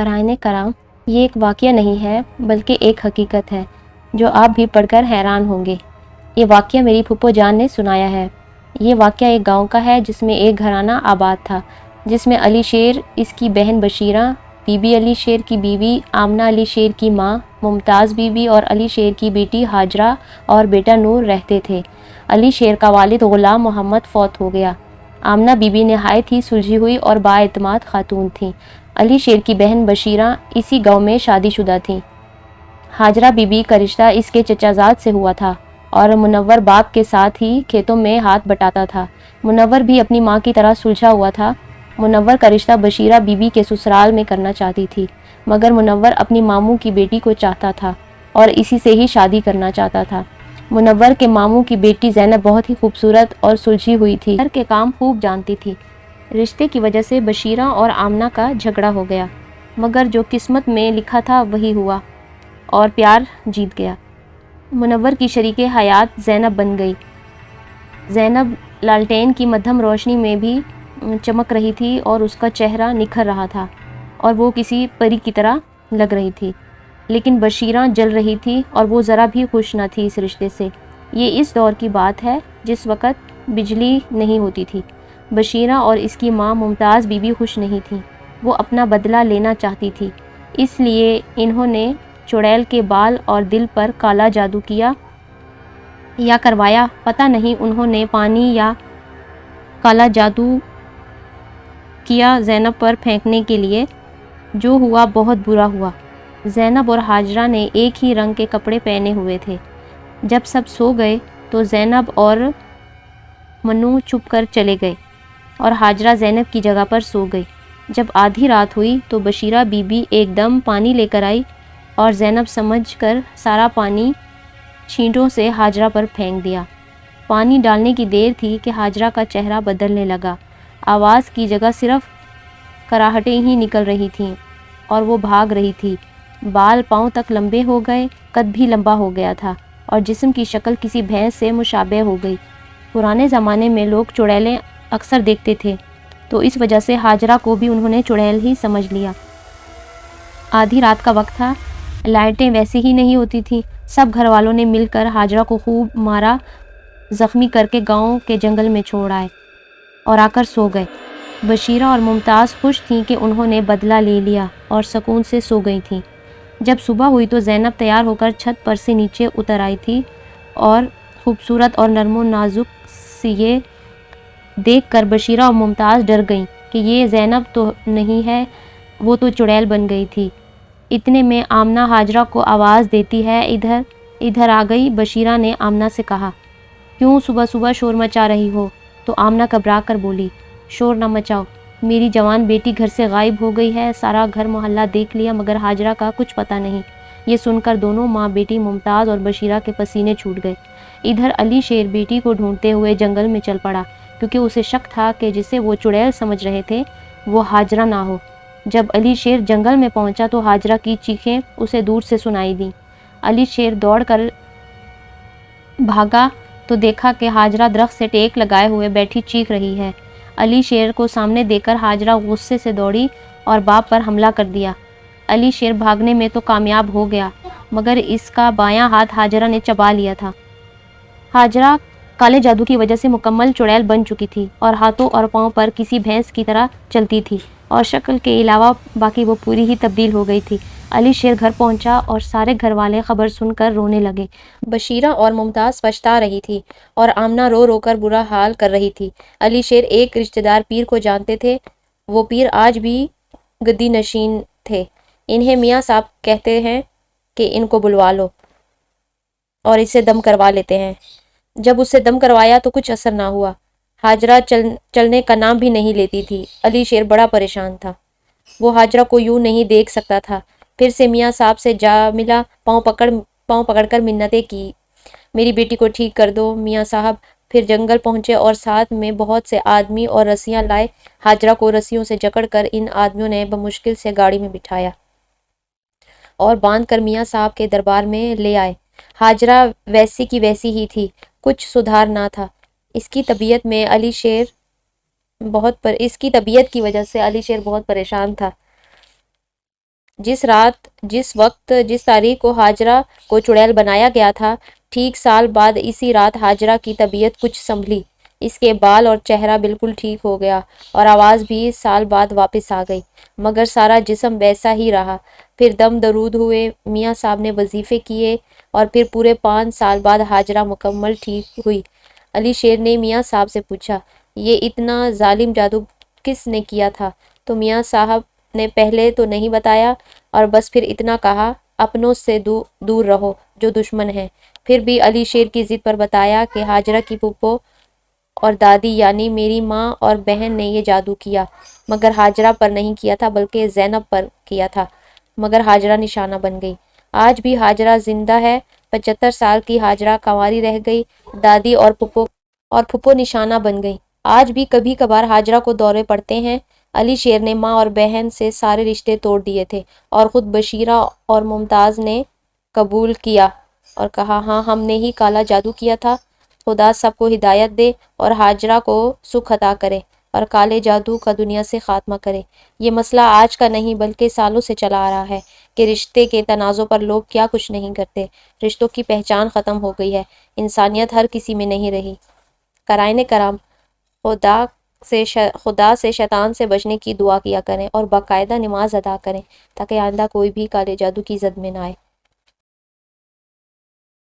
سرائن کرام، یہ ایک واقعہ نہیں ہے بلکہ ایک حقیقت ہے جو آپ بھی پڑھ کر حیران ہوں گے۔ یہ واقعہ میری پھپھو جان نے سنایا ہے۔ یہ واقعہ ایک گاؤں کا ہے جس میں ایک گھرانہ آباد تھا، جس میں علی شیر، اس کی بہن بشیرہ، بی بی علی شیر کی بیوی آمنہ، علی شیر کی ماں ممتاز بی بی اور علی شیر کی بیٹی ہاجرہ اور بیٹا نور رہتے تھے۔ علی شیر کا والد غلام محمد فوت ہو گیا۔ آمنہ بی بی نہایت ہی سلجھی ہوئی اور بااعتماد خاتون تھیں۔ علی شیر کی بہن بشیرہ اسی گاؤں میں شادی شدہ تھیں۔ ہاجرہ بی بی کا رشتہ اس کے چچا زاد سے ہوا تھا اور منور باپ کے ساتھ ہی کھیتوں میں ہاتھ بٹاتا تھا۔ منور بھی اپنی ماں کی طرح سلجھا ہوا تھا۔ منور کا رشتہ بشیرہ بی بی کے سسرال میں کرنا چاہتی تھی، مگر منور اپنی ماموں کی بیٹی کو چاہتا تھا اور اسی سے ہی شادی کرنا چاہتا تھا۔ منور کے ماموں کی بیٹی زینب بہت ہی خوبصورت اور سلجھی ہوئی تھی، گھر کے کام خوب جانتی تھی۔ رشتے کی وجہ سے بشیرہ اور آمنہ کا جھگڑا ہو گیا، مگر جو قسمت میں لکھا تھا وہی ہوا اور پیار جیت گیا۔ منور کی شریک حیات زینب بن گئی۔ زینب لالٹین کی مدھم روشنی میں بھی چمک رہی تھی اور اس کا چہرہ نکھر رہا تھا اور وہ کسی پری کی طرح لگ رہی تھی، لیکن بشیرہ جل رہی تھی اور وہ ذرا بھی خوش نہ تھی اس رشتے سے۔ یہ اس دور کی بات ہے جس وقت بجلی نہیں ہوتی تھی۔ بشیرہ اور اس کی ماں ممتاز بی بی خوش نہیں تھیں، وہ اپنا بدلہ لینا چاہتی تھی، اس لیے انہوں نے چڑیل کے بال اور دل پر کالا جادو کیا یا کروایا، پتہ نہیں انہوں نے پانی یا کالا جادو کیا زینب پر پھینکنے کے لیے۔ جو ہوا بہت برا ہوا۔ زینب اور ہاجرہ نے ایک ہی رنگ کے کپڑے پہنے ہوئے تھے۔ جب سب سو گئے تو زینب اور منو چھپ کر چلے گئے اور ہاجرہ زینب کی جگہ پر سو گئی۔ جب آدھی رات ہوئی تو بشیرہ بی بی ایک دم پانی لے کر آئی اور زینب سمجھ کر سارا پانی چھینٹوں سے ہاجرہ پر پھینک دیا۔ پانی ڈالنے کی دیر تھی کہ ہاجرہ کا چہرہ بدلنے لگا، آواز کی جگہ صرف کراہٹیں ہی نکل رہی تھیں اور وہ بھاگ رہی تھی۔ بال پاؤں تک لمبے ہو گئے، قد بھی لمبا ہو گیا تھا اور جسم کی شکل کسی بھینس سے مشابہ ہو گئی۔ پرانے زمانے میں لوگ چڑیلیں اکثر دیکھتے تھے تو اس وجہ سے ہاجرہ کو بھی انہوں نے چڑیل ہی سمجھ لیا۔ آدھی رات کا وقت تھا، لائٹیں ویسے ہی نہیں ہوتی تھیں۔ سب گھر والوں نے مل کر ہاجرہ کو خوب مارا، زخمی کر کے گاؤں کے جنگل میں چھوڑ آئے اور آ کر سو گئے۔ بشیرہ اور ممتاز خوش تھیں کہ انہوں نے بدلہ لے لیا اور سکون سے سو گئی تھیں۔ جب صبح ہوئی تو زینب تیار ہو کر چھت پر سے نیچے اتر آئی تھی اور خوبصورت اور نرم و نازک سی یہ دیکھ کر بشیرہ اور ممتاز ڈر گئیں کہ یہ زینب تو نہیں ہے، وہ تو چڑیل بن گئی تھی۔ اتنے میں آمنہ ہاجرہ کو آواز دیتی ہے، ادھر ادھر آ گئی۔ بشیرہ نے آمنہ سے کہا، کیوں صبح صبح شور مچا رہی ہو؟ تو آمنہ گھبرا کر بولی، شور نہ مچاؤ، میری جوان بیٹی گھر سے غائب ہو گئی ہے، سارا گھر محلہ دیکھ لیا مگر ہاجرہ کا کچھ پتہ نہیں۔ یہ سن کر دونوں ماں بیٹی ممتاز اور بشیرہ کے پسینے چھوٹ گئے۔ ادھر علی شیر بیٹی کو ڈھونڈتے ہوئے جنگل میں چل پڑا، کیونکہ اسے شک تھا کہ جسے وہ چڑیل سمجھ رہے تھے وہ ہاجرہ نہ ہو۔ جب علی شیر جنگل میں پہنچا تو ہاجرہ کی چیخیں اسے دور سے سنائی دیں۔ علی شیر دوڑ کر بھاگا تو دیکھا کہ ہاجرہ درخت سے ٹیک لگائے ہوئے بیٹھی چیخ رہی ہے۔ علی شیر کو سامنے دیکھ کر ہاجرہ غصے سے دوڑی اور باپ پر حملہ کر دیا۔ علی شیر بھاگنے میں تو کامیاب ہو گیا مگر اس کا بایاں ہاتھ ہاجرہ نے چبا لیا تھا۔ ہاجرہ کالے جادو کی وجہ سے مکمل چڑیل بن چکی تھی اور ہاتھوں اور پاؤں پر کسی بھینس کی طرح چلتی تھی اور شکل کے علاوہ باقی وہ پوری ہی تبدیل ہو گئی تھی۔ علی شیر گھر پہنچا اور سارے گھر والے خبر سن کر رونے لگے۔ بشیرہ اور ممتاز پچھتا رہی تھی اور آمنہ رو رو کر برا حال کر رہی تھی۔ علی شیر ایک رشتہ دار پیر کو جانتے تھے، وہ پیر آج بھی گدی نشین تھے۔ انہیں میاں صاحب کہتے ہیں کہ ان کو بلوا لو اور اسے دم کروا لیتے ہیں۔ جب اسے دم کروایا تو کچھ اثر نہ ہوا۔ ہاجرہ چلنے کا نام بھی نہیں لیتی تھی۔ علی شیر بڑا پریشان تھا، وہ ہاجرہ کو یوں نہیں دیکھ سکتا تھا۔ پھر سے میاں صاحب سے جا ملا، پاؤں پکڑ کر منتیں کی، میری بیٹی کو ٹھیک کر دو میاں صاحب۔ پھر جنگل پہنچے اور ساتھ میں بہت سے آدمی اور رسیاں لائے۔ ہاجرہ کو رسیوں سے جکڑ کر ان آدمیوں نے بمشکل سے گاڑی میں بٹھایا اور باندھ کر میاں صاحب کے دربار میں لے آئے۔ ہاجرہ ویسی کی ویسی ہی تھی، کچھ سدھار نہ تھا۔ اس کی طبیعت کی وجہ سے علی شیر بہت پریشان تھا۔ جس وقت جس تاریخ کو حاجرہ کو چڑیل بنایا گیا تھا، ٹھیک سال بعد اسی رات حاجرہ کی طبیعت کچھ سنبھلی۔ اس کے بال اور چہرہ بالکل ٹھیک ہو گیا اور آواز بھی سال بعد واپس آ گئی، مگر سارا جسم ویسا ہی رہا۔ پھر دم درود ہوئے، میاں صاحب نے وظیفے کیے اور پھر پورے 5 سال بعد حاجرہ مکمل ٹھیک ہوئی۔ علی شیر نے میاں صاحب سے پوچھا، یہ اتنا ظالم جادو کس نے کیا تھا؟ تو میاں صاحب نے پہلے تو نہیں بتایا اور بس پھر اتنا کہا، اپنوں سے دور رہو جو دشمن ہیں۔ پھر بھی علی شیر کی ضد پر بتایا کہ حاجرہ کی پھپھو اور دادی یعنی میری ماں اور بہن نے یہ جادو کیا، مگر حاجرہ پر نہیں کیا تھا بلکہ زینب پر کیا تھا، مگر حاجرہ نشانہ بن گئی۔ آج بھی حاجرہ زندہ ہے، 75 سال کی حاجرہ کنواری رہ گئی، دادی اور پھپھو نشانہ بن گئی۔ آج بھی کبھی کبھار حاجرہ کو دورے پڑتے ہیں۔ علی شیر نے ماں اور بہن سے سارے رشتے توڑ دیے تھے اور خود بشیرہ اور ممتاز نے قبول کیا اور کہا، ہاں ہم نے ہی کالا جادو کیا تھا، خدا سب کو ہدایت دے اور حاجرہ کو سکھ عطا کرے اور کالے جادو کا دنیا سے خاتمہ کرے۔ یہ مسئلہ آج کا نہیں بلکہ سالوں سے چلا آ رہا ہے کہ رشتے کے تنازع پر لوگ کیا کچھ نہیں کرتے، رشتوں کی پہچان ختم ہو گئی ہے، انسانیت ہر کسی میں نہیں رہی۔ قرائن کرام، خدا سے شیطان سے بچنے کی دعا کیا کریں اور باقاعدہ نماز ادا کریں تاکہ آئندہ کوئی بھی کالے جادو کی زد میں نہ آئے۔